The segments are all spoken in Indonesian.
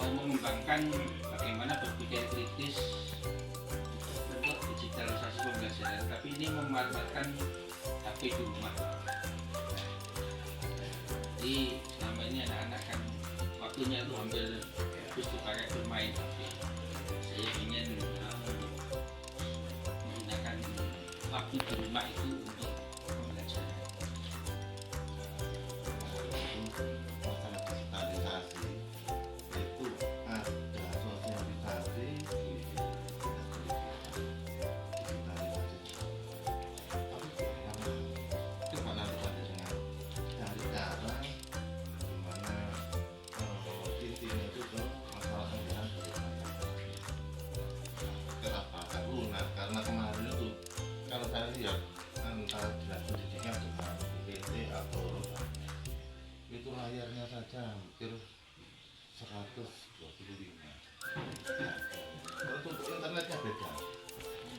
mau mengembangkan bagaimana berpikir kritis untuk digitalisasi pembelajaran, tapi ini memanfaatkan HP di rumah. Jadi selama ini anak-anak kan waktunya itu hampir habis dipakai bermain HP. Saya ingin menggunakan waktu di rumah itu untuk pembelajaran. Masalah digitalisasi itu ada sosialisasi digitalisasi, tapi karena coba nanti pada dengan cari cara gimana intinya itu ke masalah anggaran dari masyarakat. Kenapa? Karena kemarin itu kalau saya lihat antara dinas pendidikan dengan UPT atau itu layarnya saja hampir 125. Terus untuk internetnya beda,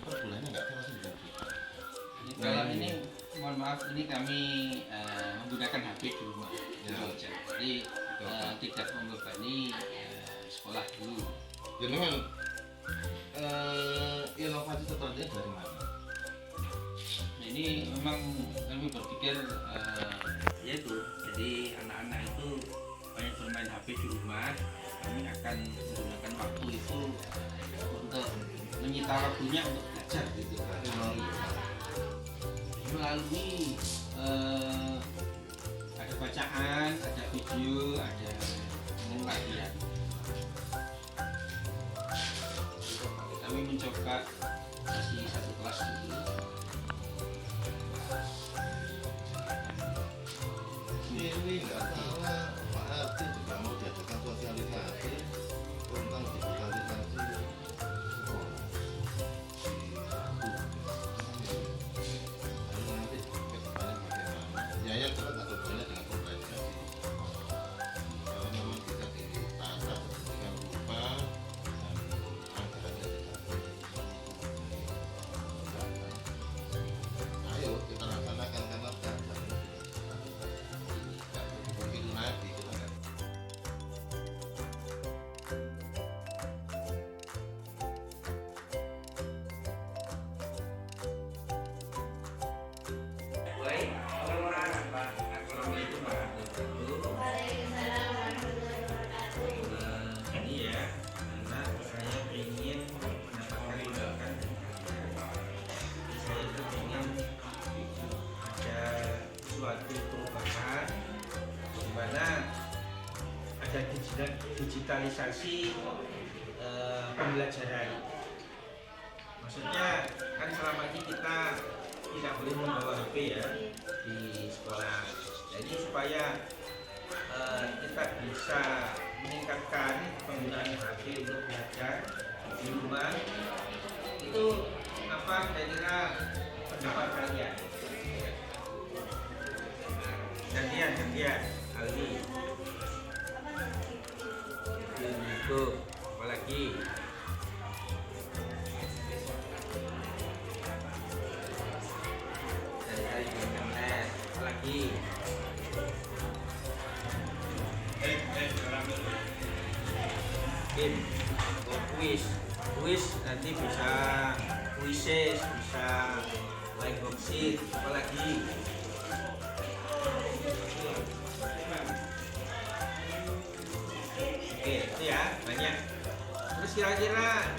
per bulannya nggak salah 9 juta. Kalau ini mohon maaf, ini kami menggunakan HP di rumah. Ya. Jadi tidak membebani sekolah dulu. Jadi memang inovasi seperti ini dari mana? Nah, ini memang kami berpikir yaitu jadi anak-anak itu banyak bermain HP di rumah, kami akan menggunakan waktu itu untuk menyita waktunya untuk belajar gitu. Melalui ada bacaan, ada video, ada pengajian. Kami mencoba masih satu kelas dulu. Ini nggak salah, Pak Arti juga mau diadakan sosialisasi tentang digitalisasi sekolah di lalu nanti kedepannya bagaimana? Ya yang kita tak berhubungan dengan pemerintah. Kalau memang kita ditata sedemikian rupa dan anggarannya tidak ayo kita laksanakan karena sekarang lagi kita kan. Ini ya, karena saya ingin mendapatkan tindakan saya itu ingin ada suatu perubahan di mana ada digitalisasi pembelajaran. Maksudnya kan selama ini kita tidak boleh membawa HP ya di sekolah. Jadi supaya kita bisa meningkatkan penggunaan HP untuk belajar di rumah, itu apa kira-kira pendapat kalian? Gantian Aldi. Itu apalagi? Dari internet apalagi? Game, kuis nanti bisa kuises, bisa like boxit, apalagi? Oke, itu ya banyak. Terus kira-kira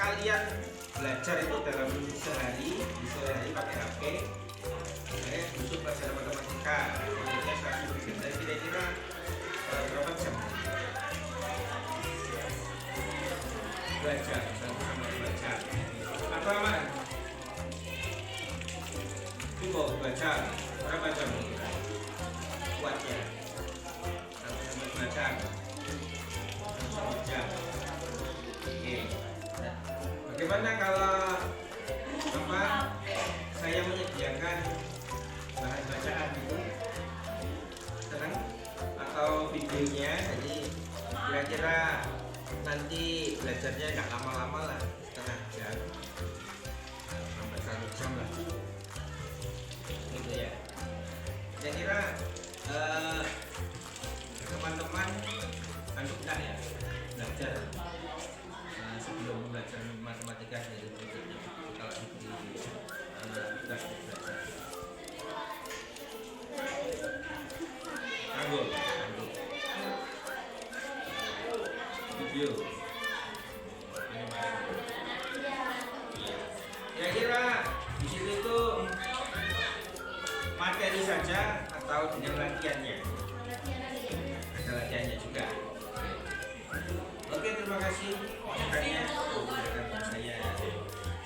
kalian belajar itu dalam sehari pakai HP. Saya khusus belajar matematika, maksudnya saya kira-kira berapa jam belajar sama belajar apa man? Cukup baca berapa jam kuatnya sama belajar sama jam. Oke, bagaimana kalau apa saya menyediakan bahan bacaan itu senang atau videonya, jadi kira-kira nanti belajarnya nggak lama-lama lah, setengah jam sampai 1 jam lah gitu ya. Kira-kira teman-teman Tanggul. Video. Kira-kira di situ itu materi saja atau dengan latihannya? Ada latihannya juga. Oke, terima kasih masukannya. Akan saya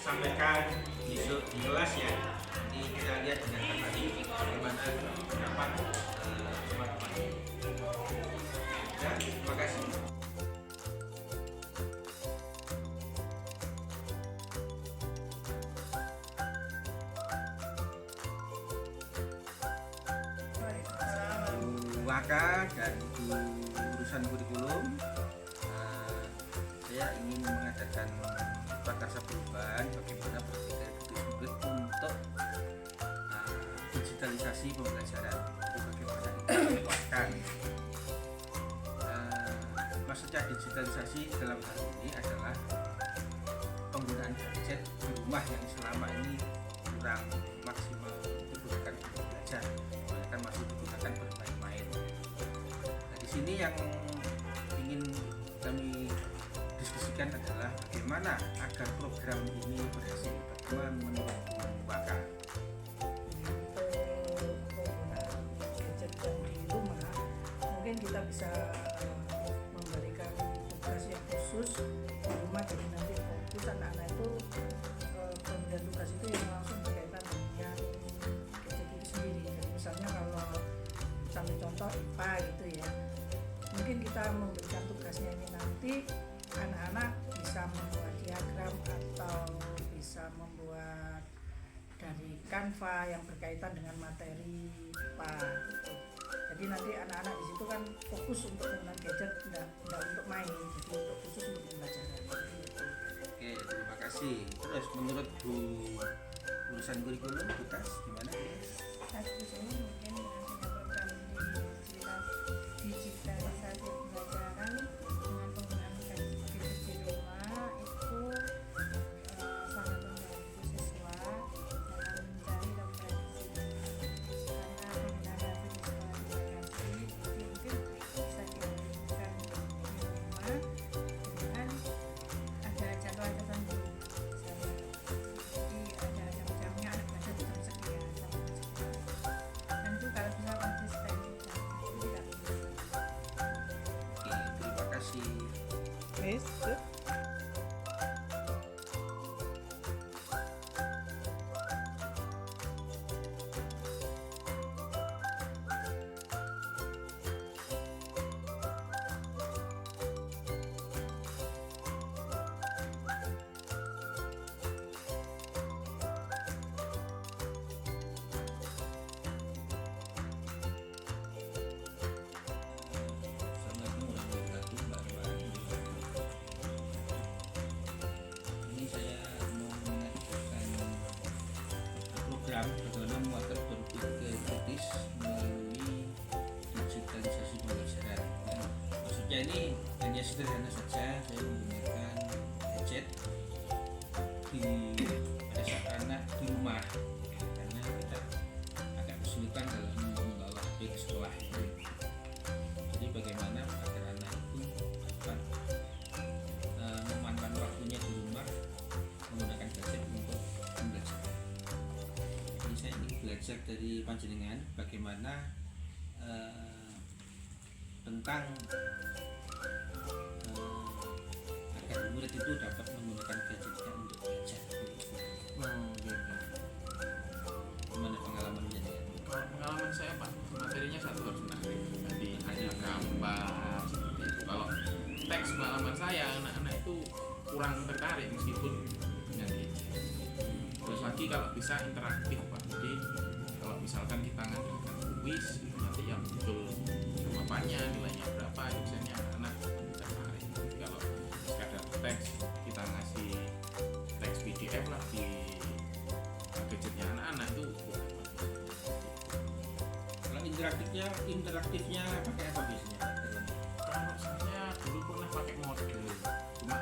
sampaikan besok di kelas ya. Nanti kita lihat dengan tadi bagaimana pendapat teman-teman. Ya, terima kasih. Waka dan Ibu urusan kurikulum, saya ingin mengadakan prakarsa perubahan bagaimana berpikir kritis publik untuk digitalisasi pembelajaran. Jadi bagaimana itu dilakukan. Maksudnya digitalisasi dalam hal ini adalah penggunaan gadget di rumah yang selama ini kurang maksimal digunakan untuk belajar, bahkan masih digunakan bermain-main. Nah, di sini yang ingin kami diskusikan adalah bagaimana agar program ini berhasil. Bagaimana menurut Bu Waka? Penggunaan gadget yang di rumah, mungkin kita bisa memberikan tugas yang khusus di rumah, jadi nanti fokus anak-anak itu pemberian tugas itu yang langsung berkaitan dengan gadget itu sendiri. Jadi misalnya kalau sambil contoh IPA gitu ya, mungkin kita memberikan tugasnya ini nanti anak-anak bisa membuat diagram atau bisa membuat dari Canva yang berkaitan dengan materi IPA gitu. Jadi nanti anak-anak di situ kan fokus untuk menggunakan gadget, tidak untuk main, jadi untuk khusus untuk pembelajaran gitu. Oke, terima kasih. Terus menurut Bu urusan kurikulum tugas gimana? Di sini mungkin dengan program digitalisasi pembelajaran dengan penggunaan gadget di rumah itu sangat membantu siswa dalam mencari referensi, karena penggunaan visualisasi mungkin bisa dilakukan di rumah dengan ada jadwal tertentu. Jadi ada jam-jamnya, ada budget jam sekian sampai jam sekian. Dan itu kalau bisa konsisten juga, itu tidak bisa. Oke, terima kasih. Wes, Assalamualaikum warahmatullahi wabarakatuh, Mbak Arwani. Ini saya mau mengajukan program bagaimana muatar berpikir kritis melalui digitalisasi pembelajaran. Nah, maksudnya ini hanya sederhana saja, saya menggunakan gadget pada saat anak di rumah, karena kita agak kesulitan dalam membawa HP ke sekolah. Jadi bagaimana agar anak itu dapat memanfaatkan waktunya di rumah menggunakan gadget untuk belajar. Ini saya ingin belajar dari panjenengan bagaimana tentang agar murid itu dapat menggunakan gadgetnya untuk belajar. Gimana pengalamannya? Kalau pengalaman saya Pak, materinya satu harus menarik, jadi hanya gambar seperti itu. Kalau teks pengalaman saya, anak-anak itu kurang tertarik meskipun dengan gadget. Terus lagi kalau bisa interaktif Pak, jadi kalau misalkan kita ngadakan kuis itu nanti yang betul jawabannya, nilainya berapa, itu biasanya anak-anak tertarik. Tapi kalau sekadar teks, kita ngasih teks PDF lah di gadgetnya anak-anak itu kurang. Kalau interaktifnya pakai apa biasanya? Kalau saya dulu pernah pakai model, cuma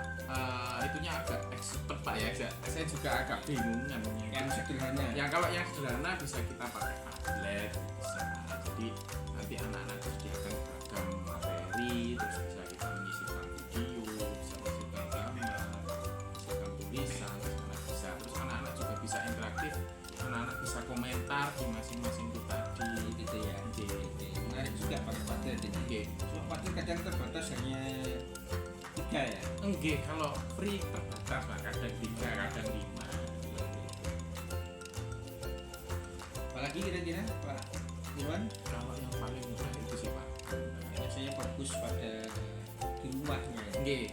itunya agak expert Pak ya. Saya juga agak bingung namanya. Yang sederhana. Yang kalau yang sederhana bisa kita pakai tablet, bisa. Jadi nanti anak-anak terus dia juga pakai partner ini. Nggih. So, partner kadang terbatas hanya 3 ya. Nggih, kalau free terbatas Pak, kadang 3, kadang 5. Apalagi kira-kira Pak Irwan Kalau yang paling mudah itu sih Pak. biasanya fokus pada di rumahnya ya. Nggih,